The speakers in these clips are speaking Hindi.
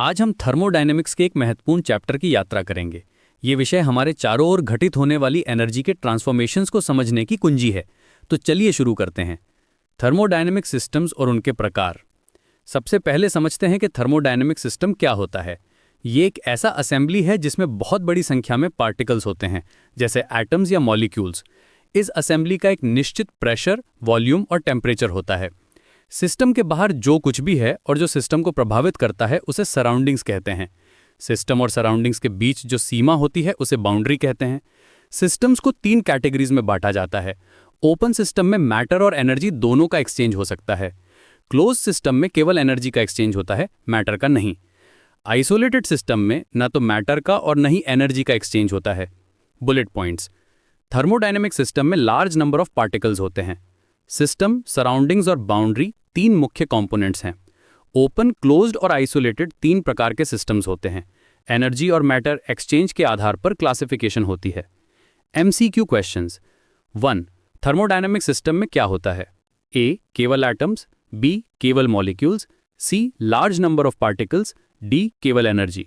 आज हम थर्मोडायनेमिक्स के एक महत्वपूर्ण चैप्टर की यात्रा करेंगे। ये विषय हमारे चारों ओर घटित होने वाली एनर्जी के ट्रांसफॉर्मेशंस को समझने की कुंजी है। तो चलिए शुरू करते हैं। थर्मोडायनेमिक सिस्टम्स और उनके प्रकार। सबसे पहले समझते हैं कि थर्मोडायनेमिक सिस्टम क्या होता है। ये एक ऐसा असेंबली है जिसमें बहुत बड़ी संख्या में पार्टिकल्स होते हैं, जैसे एटम्स या मॉलिक्यूल्स। इस असेंबली का एक निश्चित प्रेशर, वॉल्यूम और टेम्परेचर होता है। सिस्टम के बाहर जो कुछ भी है और जो सिस्टम को प्रभावित करता है उसे सराउंडिंग्स कहते हैं। सिस्टम और सराउंडिंग्स के बीच जो सीमा होती है उसे बाउंड्री कहते हैं। सिस्टम्स को 3 कैटेगरीज में बांटा जाता है। ओपन सिस्टम में मैटर और एनर्जी दोनों का एक्सचेंज हो सकता है। क्लोज सिस्टम में केवल एनर्जी का एक्सचेंज होता है, मैटर का नहीं। आइसोलेटेड सिस्टम में न तो मैटर का और न ही एनर्जी का एक्सचेंज होता है। Bullet points. थर्मोडायनेमिक सिस्टम में लार्ज नंबर ऑफ पार्टिकल्स होते हैं। सिस्टम, सराउंडिंग्स और बाउंड्री 3 मुख्य कंपोनेंट्स हैं। ओपन, क्लोज्ड और आइसोलेटेड 3 प्रकार के सिस्टम्स होते हैं। एनर्जी और मैटर एक्सचेंज के आधार पर क्लासिफिकेशन होती है। MCQ questions. 1. थर्मोडायनेमिक सिस्टम में क्या होता है? A. केवल एटम्स, B. केवल molecules, C. Large number of particles, D. केवल एनर्जी।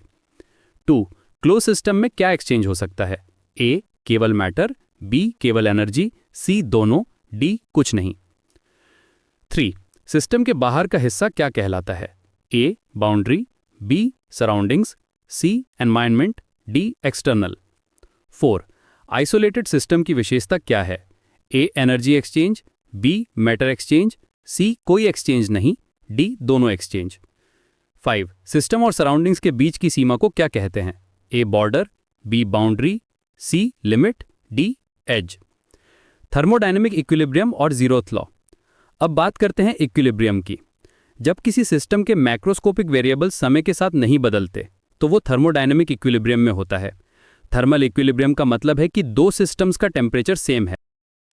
2. क्लोज सिस्टम में क्या एक्सचेंज हो सकता है? A. केवल मैटर, B. केवल एनर्जी, C. दोनों, D. कुछ नहीं। 3. सिस्टम के बाहर का हिस्सा क्या कहलाता है? A. Boundary, B. Surroundings, C. Environment, D. External. 4. Isolated system की विशेषता क्या है? A. Energy exchange, B. Matter exchange, C. कोई एक्सचेंज नहीं, D. दोनों एक्सचेंज। 5. सिस्टम और सराउंडिंग्स के बीच की सीमा को क्या कहते हैं? A. Border, B. Boundary, C. Limit, D. Edge. Thermodynamic equilibrium और जीरोथ लॉ। अब बात करते हैं इक्विलिब्रियम की। जब किसी सिस्टम के मैक्रोस्कोपिक वेरिएबल समय के साथ नहीं बदलते तो वो थर्मोडायनेमिक इक्विलिब्रियम में होता है। थर्मल इक्विलिब्रियम का मतलब है कि 2 सिस्टम्स का टेम्परेचर सेम है।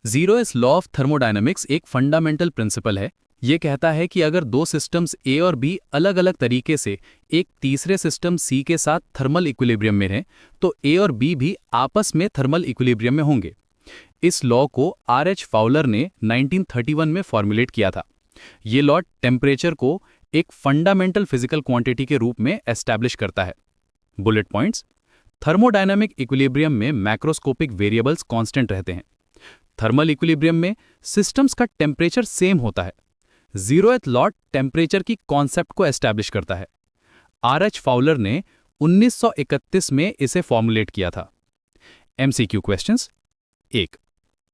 जीरोथ लॉ ऑफ थर्मोडायनेमिक्स एक फंडामेंटल प्रिंसिपल है। ये कहता है कि अगर 2 सिस्टम्स A और B अलग अलग तरीके से एक तीसरे सिस्टम C के साथ थर्मल इक्विलिब्रियम में रहें तो A और B भी आपस में थर्मल इक्विलिब्रियम में होंगे। इस लॉ को R.H. फाउलर ने 1931 में फॉर्मुलेट किया था। ये लॉ टेम्परेचर को एक फंडामेंटल फिजिकल क्वांटिटी के रूप में एस्टैब्लिश करता है। Bullet points. थर्मोडायनामिक इक्विलिब्रियम में मैक्रोस्कोपिक वेरिएबल्स कांस्टेंट रहते हैं। थर्मल इक्विलिब्रियम में सिस्टम्स का टेम्परेचर सेम होता है। जीरोथ लॉ टेम्परेचर की कॉन्सेप्ट को एस्टैब्लिश करता है। R.H. फाउलर ने 1931 में इसे फॉर्मुलेट किया था। MCQ questions. 1.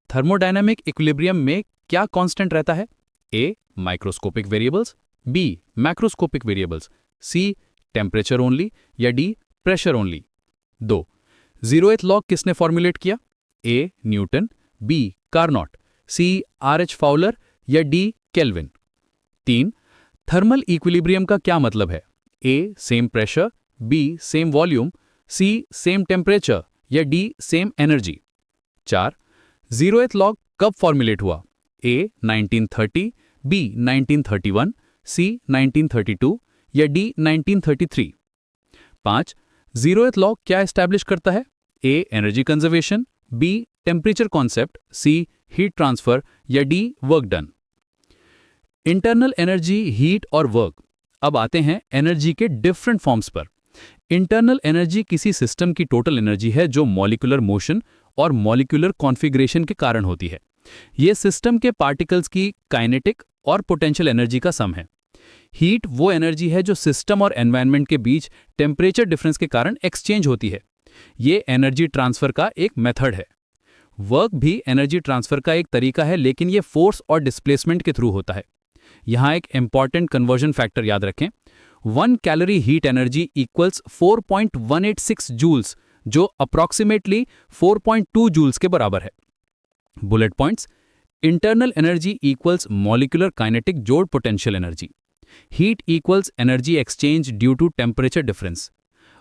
थर्मोडायनामिक इक्विलिब्रियम में क्या कांस्टेंट रहता है? A. Microscopic variables, B. Macroscopic variables, C. Temperature only या D. Pressure only. 2. Zeroth law किसने फॉर्मुलेट किया? A. Newton, B. Carnot, C. R.H. Fowler या D. केल्विन। 3. थर्मल इक्विलिब्रियम का क्या मतलब है? A. Same pressure, B. Same volume, C. Same temperature या D. Same energy. 4. Zeroth law कब फॉर्मुलेट हुआ? A. 1930, B. 1931, C. 1932 या D. 1933। 5. जीरोथ लॉ क्या एस्टैब्लिश करता है? A. Energy conservation, B. Temperature concept, C. Heat transfer या D. Work done. Internal energy, heat और वर्क। अब आते हैं एनर्जी के डिफरेंट फॉर्म्स पर। इंटरनल एनर्जी किसी सिस्टम की टोटल एनर्जी है जो मॉलिक्यूलर मोशन और मॉलिक्यूलर कॉन्फ़िगरेशन के कारण होती है। यह सिस्टम के पार्टिकल्स की काइनेटिक और पोटेंशियल एनर्जी का सम है। हीट वो एनर्जी है जो सिस्टम और एनवायरनमेंट के बीच टेम्परेचर डिफरेंस के कारण एक्सचेंज होती है। ये एनर्जी ट्रांसफर का एक मेथड है। वर्क भी एनर्जी ट्रांसफर का एक तरीका है, लेकिन ये फोर्स और डिस्प्लेसमेंट के थ्रू होता है। यहां एक इंपॉर्टेंट कन्वर्जन फैक्टर याद रखें। 1 calorie heat energy equals 4.186 joules, जो अप्रॉक्सीमेटली 4.2 जूल्स के बराबर है। Bullet points. Internal energy equals molecular kinetic जोड़ potential energy. Heat equals energy exchange due to temperature difference.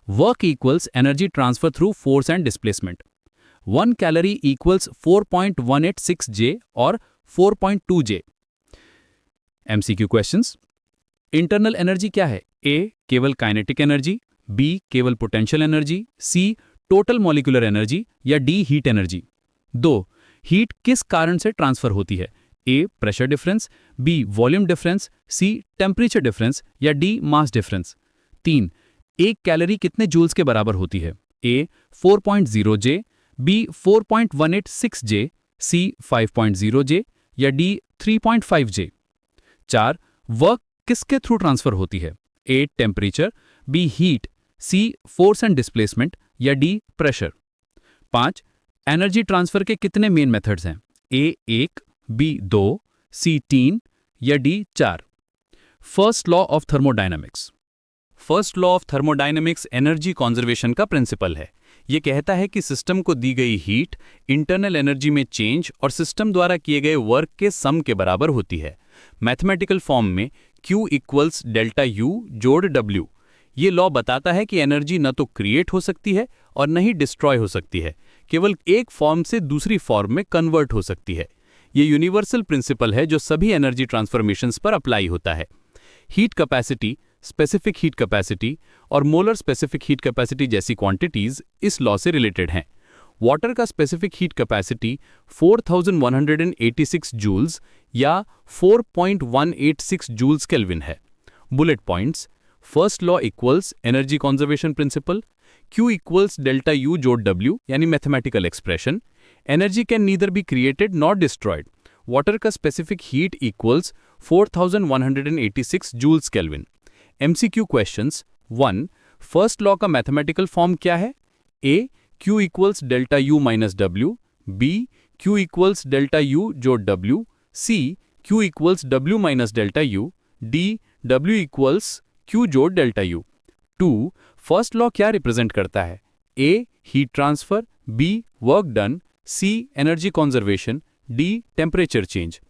Work equals energy transfer through force and displacement. 1 calorie equals 4.186 J और 4.2 J. MCQ questions. Internal energy क्या है? A. केवल काइनेटिक एनर्जी, B. केवल potential energy, C. Total molecular energy या D. Heat energy. 2. हीट किस कारण से ट्रांसफर होती है? A. Pressure difference, B. Volume difference, C. Temperature difference या D. मास डिफरेंस। 3. एक कैलोरी कितने जूल्स के बराबर होती है? ए 4.0 जे, बी 4.186 जे, सी 5.0 जे या डी 3.5 जे। 4. वर्क किसके थ्रू ट्रांसफर होती है? A temperature, B heat, C force and displacement या डी प्रेशर। 5. एनर्जी ट्रांसफर के कितने मेन मेथड्स हैं? ए 1, बी 2, सी 3 या D 4। First law of thermodynamics. First law of thermodynamics energy conservation का प्रिंसिपल है। ये कहता है कि सिस्टम को दी गई हीट इंटरनल एनर्जी में चेंज और सिस्टम द्वारा किए गए वर्क के सम के बराबर होती है। मैथमेटिकल फॉर्म में Q इक्वल्स डेल्टा U जोड़ W। ये लॉ बताता है कि एनर्जी न तो क्रिएट हो सकती है और न ही डिस्ट्रॉय हो सकती है, केवल एक फॉर्म से दूसरी फॉर्म में कन्वर्ट हो सकती है। ये यूनिवर्सल प्रिंसिपल है जो सभी एनर्जी ट्रांसफॉर्मेशंस पर अप्लाई होता है। Heat capacity, specific heat capacity और मोलर स्पेसिफिक हीट कैपेसिटी जैसी क्वांटिटीज इस लॉ से रिलेटेड हैं। वाटर का स्पेसिफिक हीट कैपेसिटी 4186 जूल्स या 4.186 जूल्स केल्विन है। Bullet points. First law equals energy conservation principle, Q equals delta U जोड़ W यानी mathematical expression. Energy can neither be created not destroyed. Water का specific heat equals 4186 joules kelvin. MCQ questions. 1. First law का मैथमेटिकल फॉर्म क्या है? A Q equals delta U minus W, B Q equals delta U जोड़ W, C Q equals W minus delta U, D W equals Q जोड़ डेल्टा U। 2. फर्स्ट लॉ क्या रिप्रेजेंट करता है? A heat transfer, B work done, C energy conservation, D temperature change.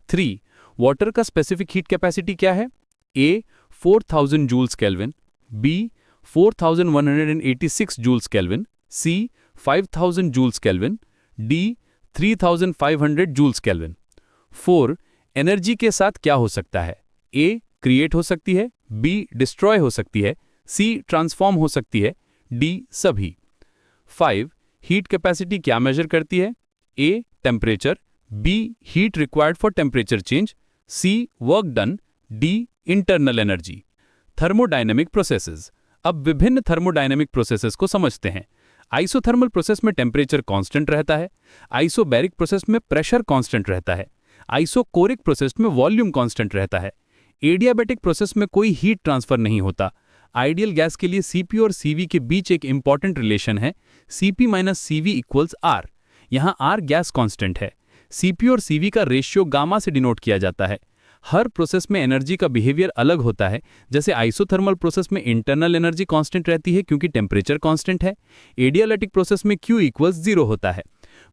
3. Water का स्पेसिफिक हीट कैपेसिटी क्या है? A 4000 joules kelvin, B 4186 joules kelvin, C 5000 joules kelvin, D 3500 joules kelvin. 4. Energy के साथ क्या हो सकता है? ए क्रिएट हो सकती है, बी डिस्ट्रॉय हो सकती है, सी ट्रांसफॉर्म हो सकती है, डी सभी। 5. हीट कैपेसिटी क्या मेजर करती है? A temperature, B heat required for temperature change, C work done, D internal energy. Thermodynamic processes. अब विभिन्न थर्मोडायनेमिक प्रोसेसेस को समझते हैं। आइसोथर्मल प्रोसेस में टेम्परेचर कांस्टेंट रहता है। आइसोबैरिक प्रोसेस में प्रेशर कांस्टेंट रहता है। आइसोकोरिक प्रोसेस में वॉल्यूम कांस्टेंट रहता है। एडियाबैटिक प्रोसेस में कोई हीट ट्रांसफर नहीं होता। आइडियल गैस के लिए Cp और Cv के बीच एक इंपॉर्टेंट रिलेशन है, Cp minus Cv equals R। यहाँ R गैस कांस्टेंट है। Cp और Cv का रेशियो गामा से डिनोट किया जाता है। हर प्रोसेस में एनर्जी का बिहेवियर अलग होता है। जैसे आइसोथर्मल प्रोसेस में इंटरनल एनर्जी कांस्टेंट रहती है क्योंकि टेम्परेचर कांस्टेंट है। एडियालैटिक प्रोसेस में Q इक्वल्स 0 होता है।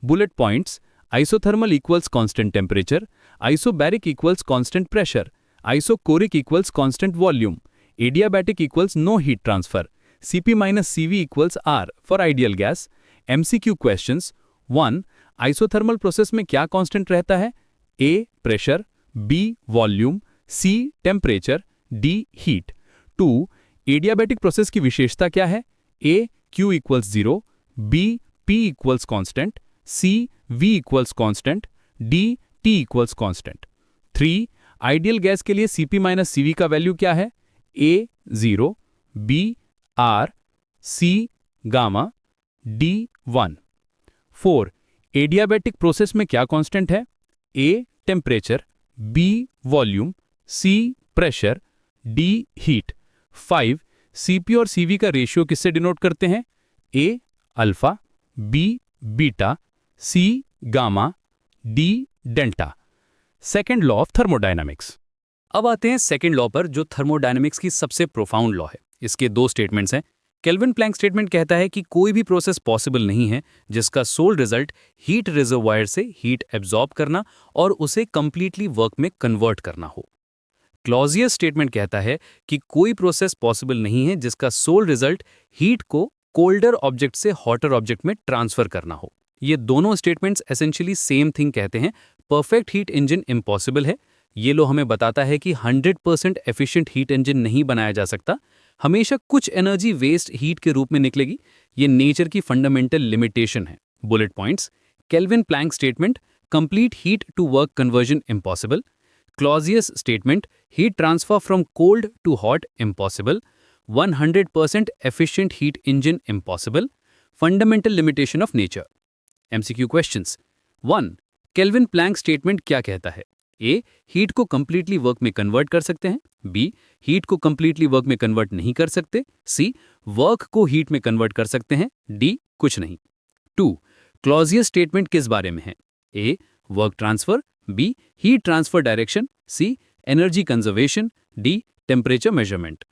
Bullet points. Isothermal equals constant temperature, isobaric equals constant pressure, isochoric equals constant volume, adiabatic equals no heat transfer, Cp minus Cv equals R for ideal gas. MCQ questions. 1. Isothermal process में क्या कांस्टेंट रहता है? A pressure, B volume, C temperature, D heat. 2. Adiabatic process की विशेषता क्या है? A Q equals 0, B P equals constant, C V equals constant, D T equals constant. 3. Ideal gas के लिए Cp माइनस Cv का वैल्यू क्या है? A 0, B R, C gamma, D 1। 4. Adiabatic process में क्या कांस्टेंट है? A temperature, B volume, C pressure, D heat. 5. Cp और Cv का रेशियो किससे डिनोट करते हैं? A alpha, B beta, C gamma, D delta. Second law of thermodynamics. अब आते हैं सेकेंड लॉ पर, जो थर्मोडायनामिक्स की सबसे प्रोफाउंड लॉ है। इसके 2 स्टेटमेंट्स हैं। केल्विन प्लैंक स्टेटमेंट कहता है कि कोई भी प्रोसेस पॉसिबल नहीं है जिसका सोल रिजल्ट हीट रिजर्वायर से हीट एब्जॉर्ब करना और उसे कंप्लीटली वर्क में कन्वर्ट करना हो। क्लॉजियस स्टेटमेंट कहता है कि कोई प्रोसेस पॉसिबल नहीं है जिसका सोल रिजल्ट हीट को कोल्डर ऑब्जेक्ट से हॉटर ऑब्जेक्ट में ट्रांसफर करना हो। ये दोनों स्टेटमेंट्स एसेंशियली सेम थिंग कहते हैं। परफेक्ट हीट इंजन इम्पॉसिबल है। ये लो हमें बताता है कि 100% एफिशिएंट हीट इंजन नहीं बनाया जा सकता। हमेशा कुछ एनर्जी वेस्ट हीट के रूप में निकलेगी। ये नेचर की फंडामेंटल लिमिटेशन है। Bullet points. Kelvin Planck statement, complete heat to work conversion impossible. Clausius statement, heat transfer from cold to hot impossible. 100% efficient heat engine impossible, fundamental limitation of nature. MCQ questions. 1. Kelvin Planck statement क्या कहता है? A. हीट को कंप्लीटली वर्क में कन्वर्ट कर सकते हैं. B. हीट को कंप्लीटली वर्क में कन्वर्ट नहीं कर सकते. C. वर्क को हीट में कन्वर्ट कर सकते हैं. D. कुछ नहीं. 2. क्लॉजियस स्टेटमेंट किस बारे में है? A. Work transfer. B. Heat transfer direction. C. Energy conservation. D. Temperature measurement.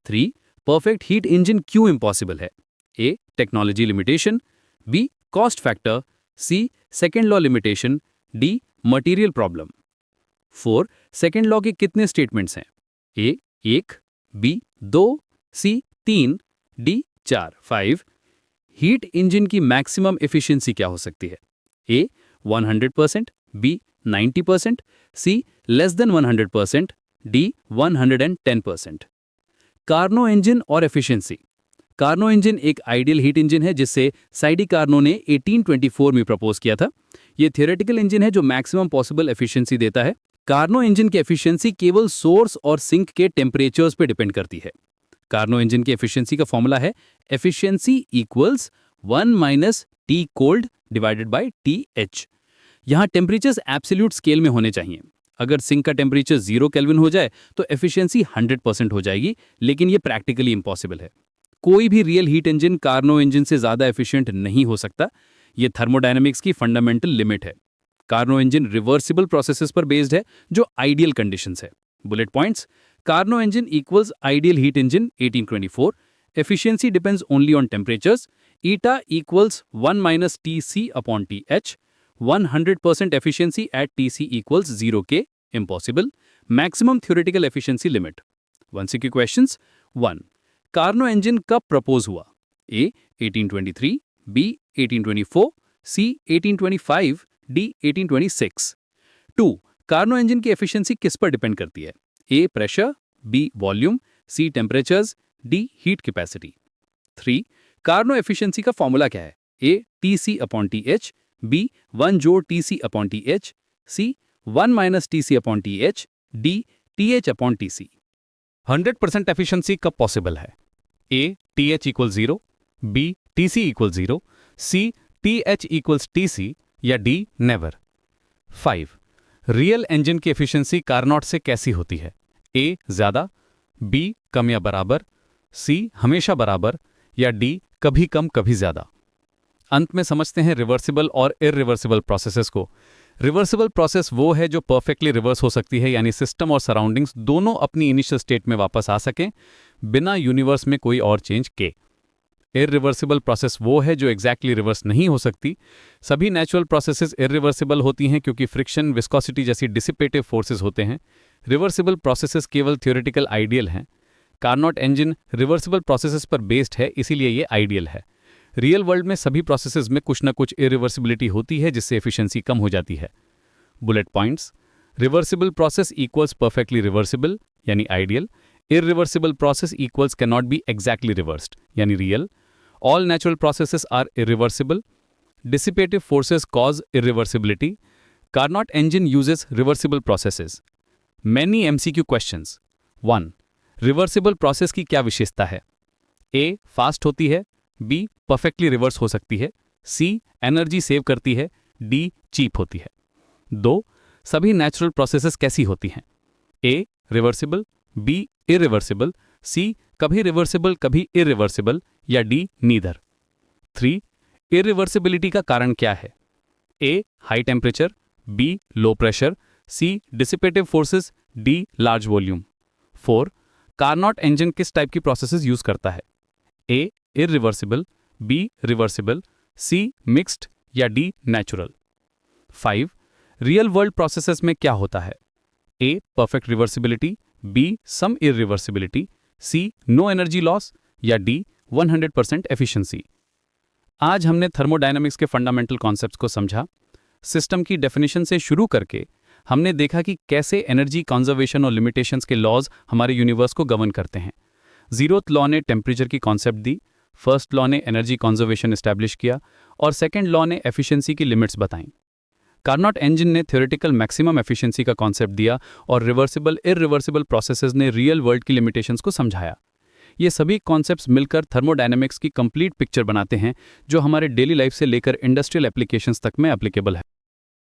3. Perfect heat engine क्यों इम्पॉसिबल है? A. Technology limitation. B. Cost factor. C. Second law limitation. D. Material problem. 4. Second law के कितने स्टेटमेंट्स हैं? A. 1. B. 2. C. 3. D. 4. 5. Heat engine की मैक्सिमम एफिशिएंसी क्या हो सकती है? A. 100%. B. 90%. C. Less than 100%. D. 110%. Carnot engine और एफिशिएंसी. कार्नो इंजन एक आइडियल हीट इंजन है जिससे साइडी कार्नो ने 1824 में प्रपोज किया था. ये थियोरेटिकल इंजन है जो मैक्सिमम पॉसिबल एफिशिएंसी देता है. कार्नो इंजन की एफिशिएंसी केवल सोर्स और सिंक के टेम्परेचर्स पे डिपेंड करती है. कार्नो इंजन की एफिशिएंसी का फॉर्मूला है efficiency equals 1 minus T cold divided by T H. यहाँ टेम्परेचर्स एब्सोल्यूट स्केल में होने चाहिए. अगर सिंक का टेम्परेचर 0 केल्विन हो जाए तो एफिशिएंसी 100% हो जाएगी, लेकिन ये प्रैक्टिकली इम्पॉसिबल है. कोई भी real heat engine Carnot engine से ज़्यादा एफिशिएंट नहीं हो सकता. ये थर्मोडायनेमिक्स की फंडामेंटल लिमिट है. कार्नो इंजन रिवर्सिबल प्रोसेसेस पर बेस्ड है जो आइडियल कंडीशंस है. Bullet points. Carnot engine equals ideal heat engine 1824. Efficiency depends only on temperatures. Eta equals 1 minus T C upon T H. 100% efficiency at TC equals 0K, impossible. Maximum theoretical efficiency limit. 1 CQ questions. 1. Karnaugh engine कब प्रपोज हुआ? A. 1823. B. 1824. C. 1825. D. 1826. 2. Carnot engine की एफिशिएंसी किस पर डिपेंड करती है? A. Pressure. B. Volume. C. Temperatures. D. Heat capacity. 3. Carnot efficiency का फॉर्मूला क्या है? A. TC upon TH. B. 1 जोड़ TC upon TH. C. 1 minus TC upon TH. D. TH upon TC. 100% efficiency कब पॉसिबल है? A. TH equal 0. B. TC equal 0. C. TH equals TC या D. नेवर. 5. रियल इंजन की एफिशिएंसी कार्नोट से कैसी होती है? A. ज़्यादा. B. कम या बराबर. C. हमेशा बराबर या D. कभी कम कभी ज़्यादा. अंत में समझते हैं रिवर्सिबल और इरिवर्सिबल प्रोसेसेस को. रिवर्सिबल प्रोसेस वो है जो परफेक्टली रिवर्स हो सकती है, यानी सिस्टम और सराउंडिंग्स दोनों अपनी इनिशियल स्टेट में वापस आ सकें बिना यूनिवर्स में कोई और चेंज के. इरिवर्सिबल प्रोसेस वो है जो एग्जैक्टली रिवर्स नहीं हो सकती. सभी नेचुरल प्रोसेसेस इरिवर्सिबल होती हैं क्योंकि फ्रिक्शन, विस्कोसिटी जैसी डिसिपेटिव फोर्सेस होते हैं. रिवर्सिबल प्रोसेसेस केवल थ्योरेटिकल आइडियल हैं. कार्नोट इंजन रिवर्सिबल प्रोसेसेस पर बेस्ड है, इसीलिए ये आइडियल है. रियल वर्ल्ड में सभी प्रोसेसेस में कुछ ना कुछ इरिवर्सिबिलिटी होती है जिससे एफिशिएंसी कम हो जाती है. Bullet points. Reversible process equals perfectly reversible यानी ideal. Irreversible process equals can not be exactly reversed यानी real. All natural processes are irreversible. Dissipative forces cause irreversibility. Carnot engine uses reversible processes. Many MCQ questions. 1. Reversible process की क्या विशेषता है? A. फास्ट होती है. B. परफेक्टली रिवर्स हो सकती है. C. एनर्जी सेव करती है. D. चीप होती है. 2. सभी नेचुरल प्रोसेसेस कैसी होती हैं? A. Reversible. B. Irreversible. C. कभी रिवर्सिबल कभी इरिवर्सिबल या D. नीदर. 3. इरिवर्सिबिलिटी का कारण क्या है? A. High temperature. B. Low pressure. C. Dissipative forces. D. Large volume. 4. Carnot engine किस टाइप की प्रोसेसेस यूज करता है? A. Irreversible. B. Reversible. C. Mixed या D. Natural. 5. Real world processes में क्या होता है? A. Perfect reversibility. B. Some irreversibility. C. No energy loss या D. 100% एफिशिएंसी. आज हमने थर्मोडायनामिक्स के फंडामेंटल कॉन्सेप्ट्स को समझा. सिस्टम की डेफिनेशन से शुरू करके हमने देखा कि कैसे एनर्जी कंजर्वेशन और लिमिटेशंस के लॉज हमारे यूनिवर्स को गवर्न करते हैं. जीरोथ लॉ ने टेम्परेचर की कॉन्सेप्ट दी. फर्स्ट लॉ ने एनर्जी कंजर्वेशन एस्टैब्लिश किया और सेकंड लॉ ने एफिशिएंसी की लिमिट्स बताईं. कार्नोट इंजन ने थ्योरेटिकल मैक्सिमम एफिशिएंसी का कॉन्सेप्ट दिया और रिवर्सिबल इरिवर्सिबल प्रोसेसेस ने रियल वर्ल्ड की लिमिटेशंस को समझाया. ये सभी कॉन्सेप्ट्स मिलकर थर्मोडायनेमिक्स की कंप्लीट पिक्चर बनाते हैं जो हमारे डेली लाइफ से लेकर इंडस्ट्रियल एप्लीकेशंस तक में एप्लीकेबल है।